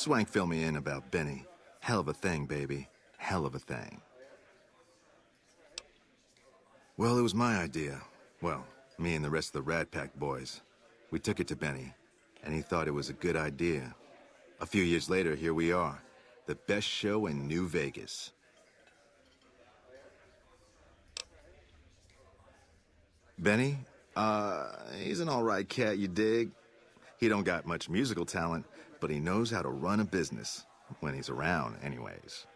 Swank fill me in about Benny. Hell of a thing, baby. Hell of a thing. Well, it was my idea. Well, me and the rest of the Rat Pack boys. We took it to Benny, and he thought it was a good idea. A few years later, here we are. The best show in New Vegas. Benny? He's an all-right cat, you dig? He don't got much musical talent, but he knows how to run a business. When he's around, anyways.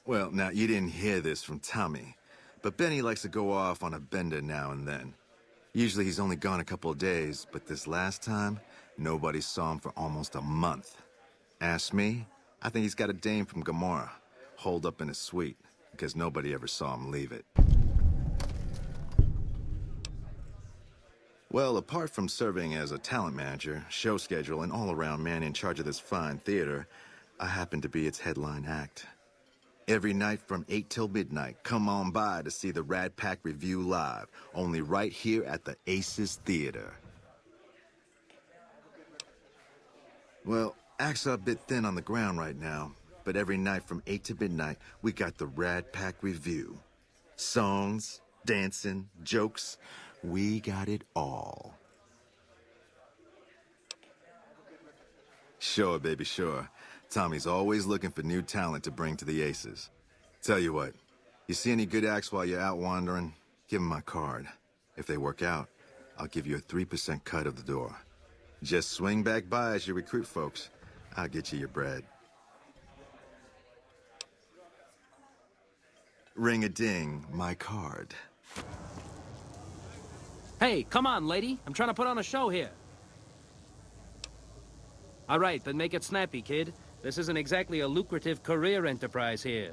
Well, now, you didn't hear this from Tommy, but Benny likes to go off on a bender now and then. Usually he's only gone a couple of days, but this last time, nobody saw him for almost a month. Ask me, I think he's got a dame from Gomorrah, holed up in his suite, because nobody ever saw him leave it. Well, apart from serving as a talent manager, show schedule, and all-around man in charge of this fine theater, I happen to be its headline act. Every night from 8 till midnight, come on by to see the Rat Pack Review live, only right here at the Aces Theater. Well, acts are a bit thin on the ground right now, but every night from 8 to midnight, we got the Rat Pack Review. Songs, dancing, jokes, we got it all. Sure, baby, sure. Tommy's always looking for new talent to bring to the Aces. Tell you what, you see any good acts while you're out wandering, give them my card. If they work out, I'll give you a 3% cut of the door. Just swing back by as you recruit folks. I'll get you your bread. Ring-a-ding, my card. Hey, come on, lady. I'm trying to put on a show here. All right, then make it snappy, kid. This isn't exactly a lucrative career enterprise here.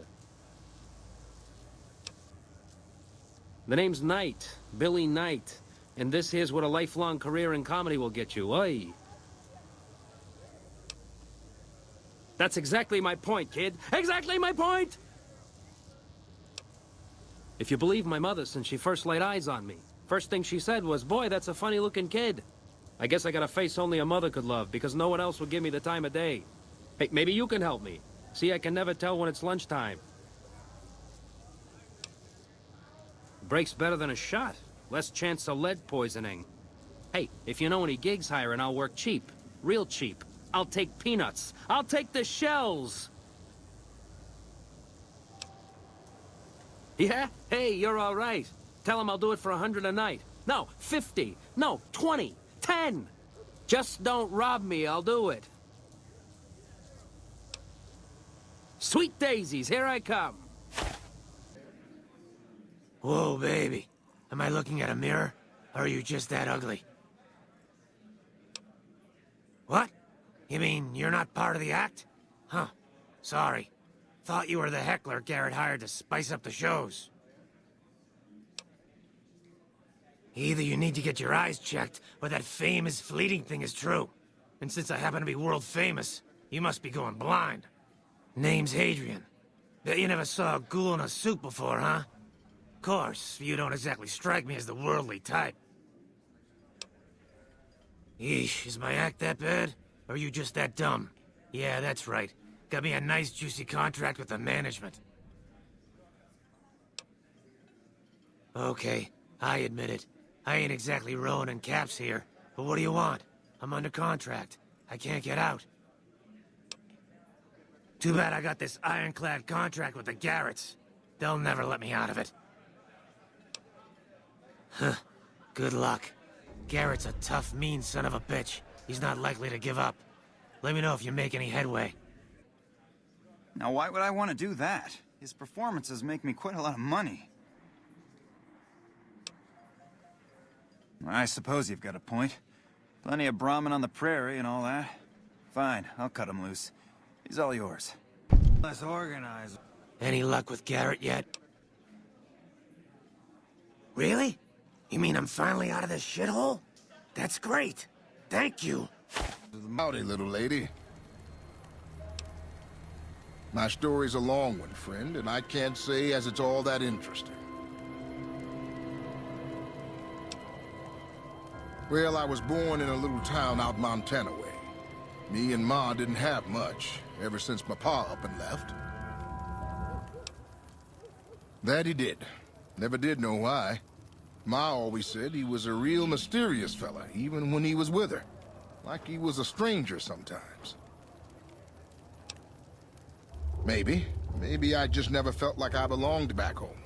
The name's Knight, Billy Knight. And this here's what a lifelong career in comedy will get you, oi. That's exactly my point, kid. Exactly my point! If you believe my mother since she first laid eyes on me, first thing she said was, boy, that's a funny-looking kid. I guess I got a face only a mother could love, because no one else would give me the time of day. Hey, maybe you can help me. See, I can never tell when it's lunchtime. Break's better than a shot. Less chance of lead poisoning. Hey, if you know any gigs hiring, I'll work cheap. Real cheap. I'll take peanuts. I'll take the shells! Yeah? Hey, you're all right. Tell him I'll do it for 100 a night. No, 50. No, 20. 10. Just don't rob me, I'll do it. Sweet daisies, here I come. Whoa, baby. Am I looking at a mirror? Or are you just that ugly? What? You mean you're not part of the act? Huh. Sorry. Thought you were the heckler Garrett hired to spice up the shows. Either you need to get your eyes checked, or that fame is fleeting thing is true. And since I happen to be world famous, you must be going blind. Name's Hadrian. Bet you never saw a ghoul in a suit before, huh? Of course, you don't exactly strike me as the worldly type. Yeesh, is my act that bad? Or are you just that dumb? Yeah, that's right. Got me a nice juicy contract with the management. Okay, I admit it. I ain't exactly rowing in caps here, but what do you want? I'm under contract. I can't get out. Too bad I got this ironclad contract with the Garretts. They'll never let me out of it. Huh. Good luck. Garrett's a tough, mean son of a bitch. He's not likely to give up. Let me know if you make any headway. Now, why would I want to do that? His performances make me quite a lot of money. I suppose you've got a point. Plenty of Brahmin on the prairie and all that. Fine, I'll cut him loose. He's all yours. Let's organize. Any luck with Garrett yet? Really? You mean I'm finally out of this shithole? That's great. Thank you. Howdy, little lady. My story's a long one, friend, and I can't say as it's all that interesting. Well, I was born in a little town out Montana way. Me and Ma didn't have much, ever since my pa up and left. That he did. Never did know why. Ma always said he was a real mysterious fella, even when he was with her. Like he was a stranger sometimes. Maybe. Maybe I just never felt like I belonged back home.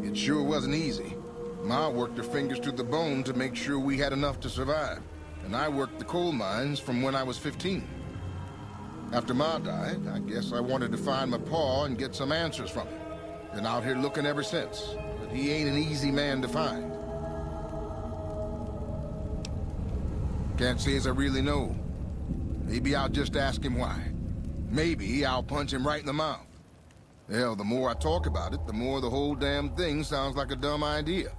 It sure wasn't easy. Ma worked her fingers to the bone to make sure we had enough to survive. And I worked the coal mines from when I was 15. After Ma died, I guess I wanted to find my pa and get some answers from him. Been out here looking ever since, but he ain't an easy man to find. Can't say as I really know. Maybe I'll just ask him why. Maybe I'll punch him right in the mouth. Hell, the more I talk about it, the more the whole damn thing sounds like a dumb idea.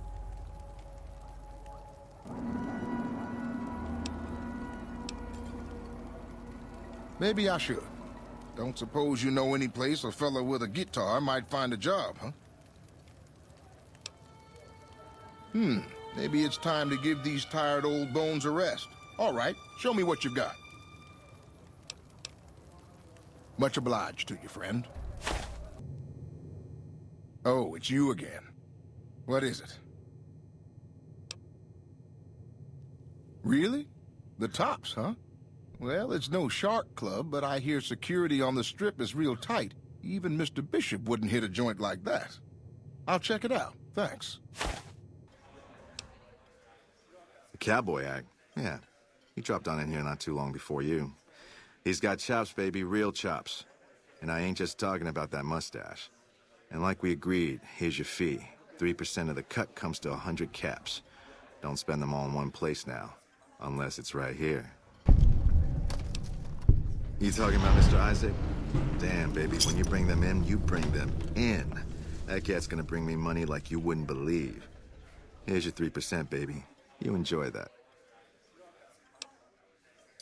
Maybe I should. Don't suppose you know any place a fella with a guitar might find a job, huh? Maybe it's time to give these tired old bones a rest. All right, show me what you've got. Much obliged to you, friend. Oh, it's you again. What is it? Really? The tops, huh? Well, it's no shark club, but I hear security on the strip is real tight. Even Mr. Bishop wouldn't hit a joint like that. I'll check it out. Thanks. The cowboy act? Yeah. He dropped on in here not too long before you. He's got chops, baby, real chops. And I ain't just talking about that mustache. And like we agreed, here's your fee. 3% of the cut comes to 100 caps. Don't spend them all in one place now. Unless it's right here. You talking about Mr. Isaac? Damn, baby, when you bring them in, you bring them in. That cat's gonna bring me money like you wouldn't believe. Here's your 3%, baby. You enjoy that.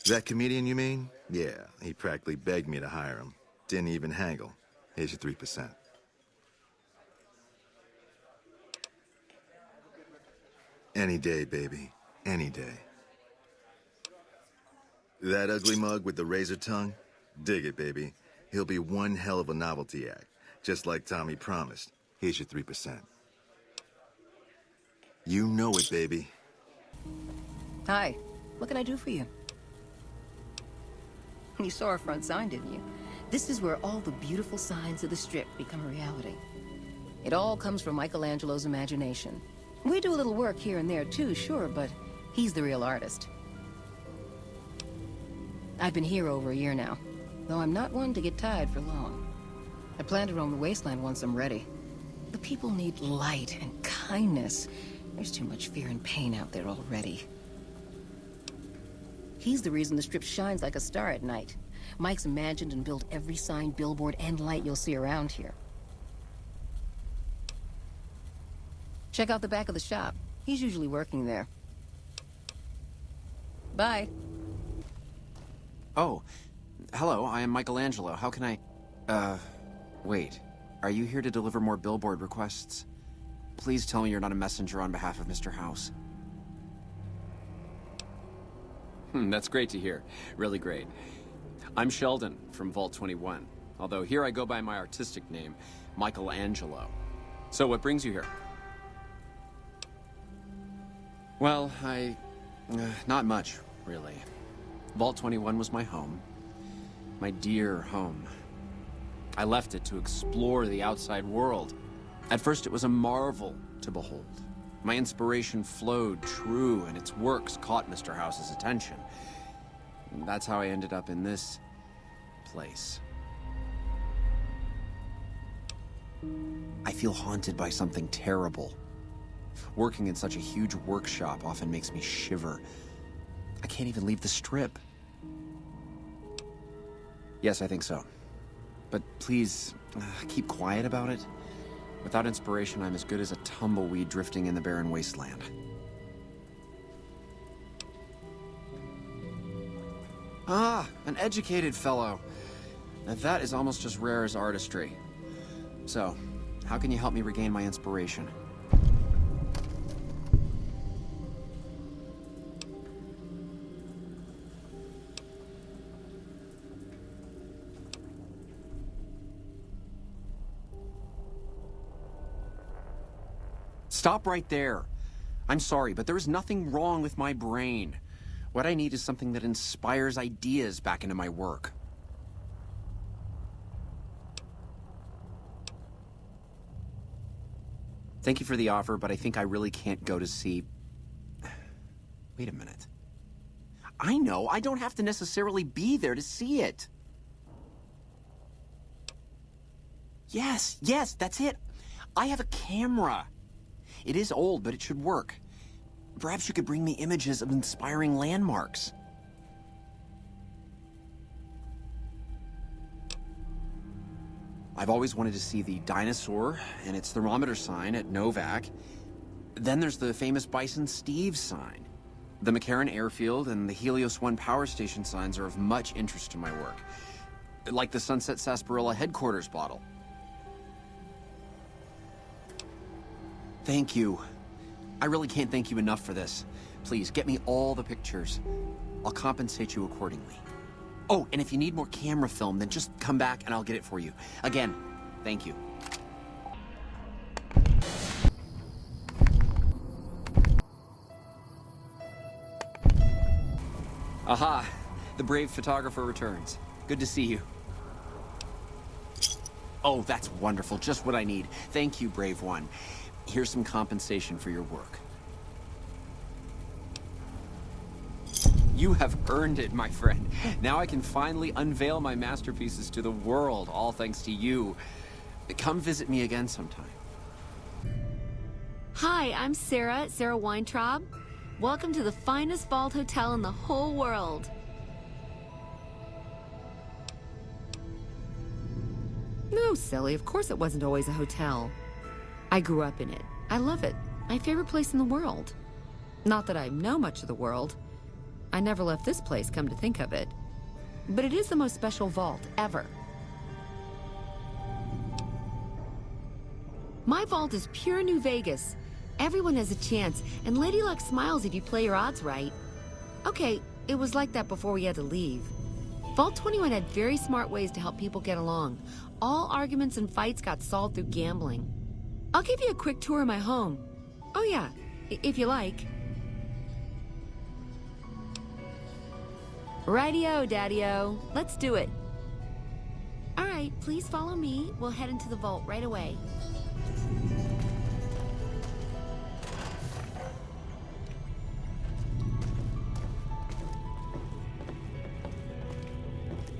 That comedian, you mean? Yeah, he practically begged me to hire him. Didn't even haggle. Here's your 3%. Any day, baby. Any day. That ugly mug with the razor tongue? Dig it, baby. He'll be one hell of a novelty act. Just like Tommy promised. Here's your 3%. You know it, baby. Hi. What can I do for you? You saw our front sign, didn't you? This is where all the beautiful signs of the Strip become a reality. It all comes from Michael Angelo's imagination. We do a little work here and there too, sure, but he's the real artist. I've been here over a year now, though I'm not one to get tired for long. I plan to roam the wasteland once I'm ready. The people need light and kindness. There's too much fear and pain out there already. He's the reason the Strip shines like a star at night. Mike's imagined and built every sign, billboard, and light you'll see around here. Check out the back of the shop. He's usually working there. Bye. Oh, hello, I am Michael Angelo. How can I... wait. Are you here to deliver more billboard requests? Please tell me you're not a messenger on behalf of Mr. House. That's great to hear. Really great. I'm Sheldon from Vault 21, although here I go by my artistic name, Michael Angelo. So what brings you here? Well, not much, really. Vault 21 was my home. My dear home. I left it to explore the outside world. At first it was a marvel to behold. My inspiration flowed true, and its works caught Mr. House's attention. And that's how I ended up in this place. I feel haunted by something terrible. Working in such a huge workshop often makes me shiver. I can't even leave the Strip. Yes, I think so. But please, keep quiet about it. Without inspiration, I'm as good as a tumbleweed drifting in the barren wasteland. Ah, an educated fellow. Now that is almost as rare as artistry. So, How can you help me regain my inspiration? Stop right there. I'm sorry, but there is nothing wrong with my brain. What I need is something that inspires ideas back into my work. Thank you for the offer, but I think I really can't go to see... Wait a minute. I know, I don't have to necessarily be there to see it. Yes, that's it. I have a camera. It is old, but it should work. Perhaps you could bring me images of inspiring landmarks. I've always wanted to see the dinosaur and its thermometer sign at Novak. Then there's the famous Bison Steve sign. The McCarran Airfield and the Helios 1 power station signs are of much interest to my work. Like the Sunset Sarsaparilla headquarters bottle. Thank you. I really can't thank you enough for this. Please, get me all the pictures. I'll compensate you accordingly. Oh, and if you need more camera film, then just come back and I'll get it for you. Again, thank you. Aha! The brave photographer returns. Good to see you. Oh, that's wonderful. Just what I need. Thank you, brave one. Here's some compensation for your work. You have earned it, my friend. Now I can finally unveil my masterpieces to the world, all thanks to you. Come visit me again sometime. Hi, I'm Sarah Weintraub. Welcome to the finest vault hotel in the whole world. No, silly, of course it wasn't always a hotel. I grew up in it. I love it. My favorite place in the world. Not that I know much of the world. I never left this place, come to think of it. But it is the most special vault ever. My vault is pure New Vegas. Everyone has a chance, and Lady Luck smiles if you play your odds right. Okay, it was like that before we had to leave. Vault 21 had very smart ways to help people get along. All arguments and fights got solved through gambling. I'll give you a quick tour of my home. Oh yeah, if you like. Rightio, Daddy-o. Let's do it. All right, please follow me. We'll head into the vault right away.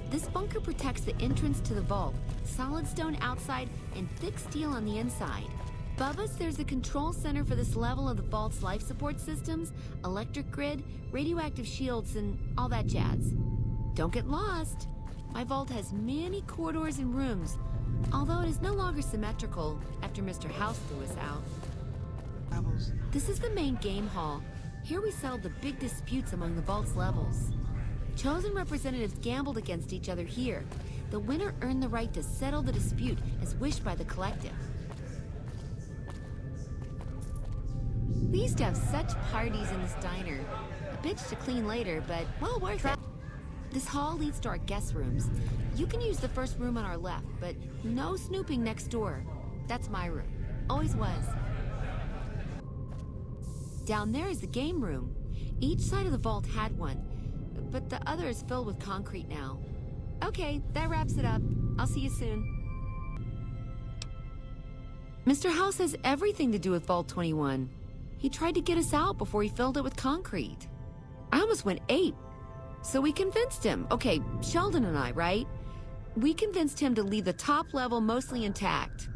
This bunker protects the entrance to the vault. Solid stone outside and thick steel on the inside. Above us, there's a control center for this level of the vault's life support systems, electric grid, radioactive shields, and all that jazz. Don't get lost. My vault has many corridors and rooms, although it is no longer symmetrical after Mr. House threw us out. This is the main game hall. Here we settle the big disputes among the vault's levels. Chosen representatives gambled against each other here. The winner earned the right to settle the dispute as wished by the collective. We used to have such parties in this diner. A bitch to clean later, but well worth it. This hall leads to our guest rooms. You can use the first room on our left, but no snooping next door. That's my room. Always was. Down there is the game room. Each side of the vault had one, but the other is filled with concrete now. Okay, that wraps it up. I'll see you soon. Mr. House has everything to do with Vault 21. He tried to get us out before he filled it with concrete. I almost went ape. So we convinced him. Okay, Sheldon and I, right? We convinced him to leave the top level mostly intact.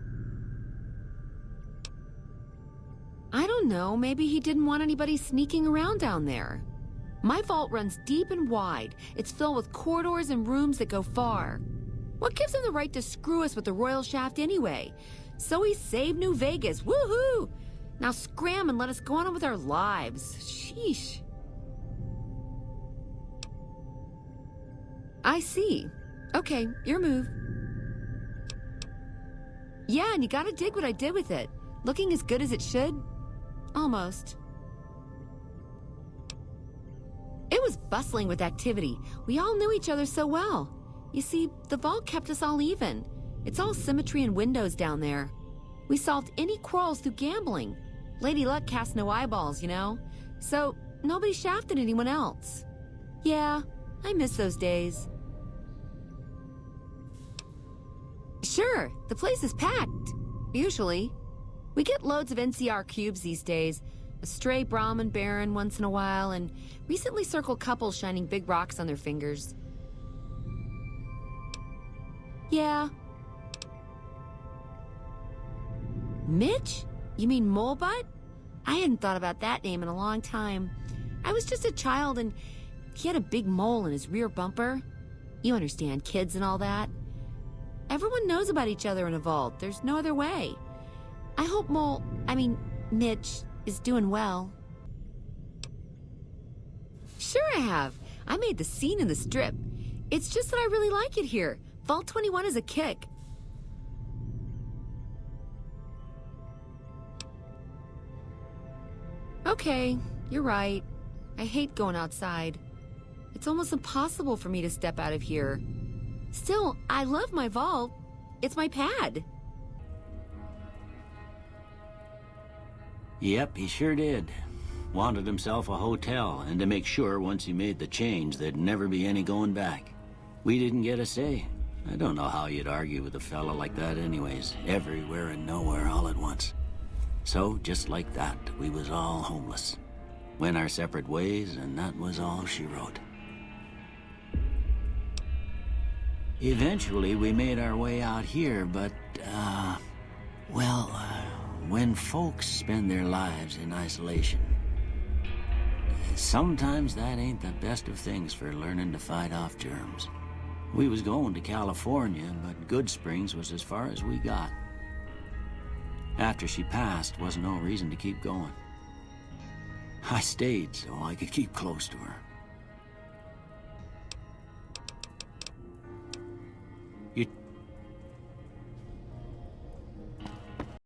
I don't know, maybe he didn't want anybody sneaking around down there. My vault runs deep and wide. It's filled with corridors and rooms that go far. What gives him the right to screw us with the royal shaft anyway? So he saved New Vegas, woohoo! Now scram and let us go on with our lives. Sheesh. I see. Okay, your move. Yeah, and you gotta dig what I did with it. Looking as good as it should. Almost. It was bustling with activity. We all knew each other so well. You see, the vault kept us all even. It's all symmetry and windows down there. We solved any quarrels through gambling. Lady Luck cast no eyeballs, you know? So, nobody shafted anyone else. Yeah, I miss those days. Sure, the place is packed. Usually. We get loads of NCR cubes these days. A stray Brahmin Baron once in a while, and recently circled couples shining big rocks on their fingers. Yeah. Mitch? You mean Molebutt? I hadn't thought about that name in a long time. I was just a child and he had a big mole in his rear bumper. You understand, kids and all that. Everyone knows about each other in a vault. There's no other way. I hope Mitch is doing well. Sure I have. I made the scene in the strip. It's just that I really like it here. Vault 21 is a kick. Okay, you're right. I hate going outside. It's almost impossible for me to step out of here. Still, I love my vault. It's my pad. Yep, he sure did. Wanted himself a hotel, and to make sure once he made the change there'd never be any going back. We didn't get a say. I don't know how you'd argue with a fella like that anyways, everywhere and nowhere all at once. So, just like that, we was all homeless. Went our separate ways, and that was all she wrote. Eventually, we made our way out here, but, when folks spend their lives in isolation, sometimes that ain't the best of things for learning to fight off germs. We was going to California, but Good Springs was as far as we got. After she passed, wasn't no reason to keep going. I stayed so I could keep close to her.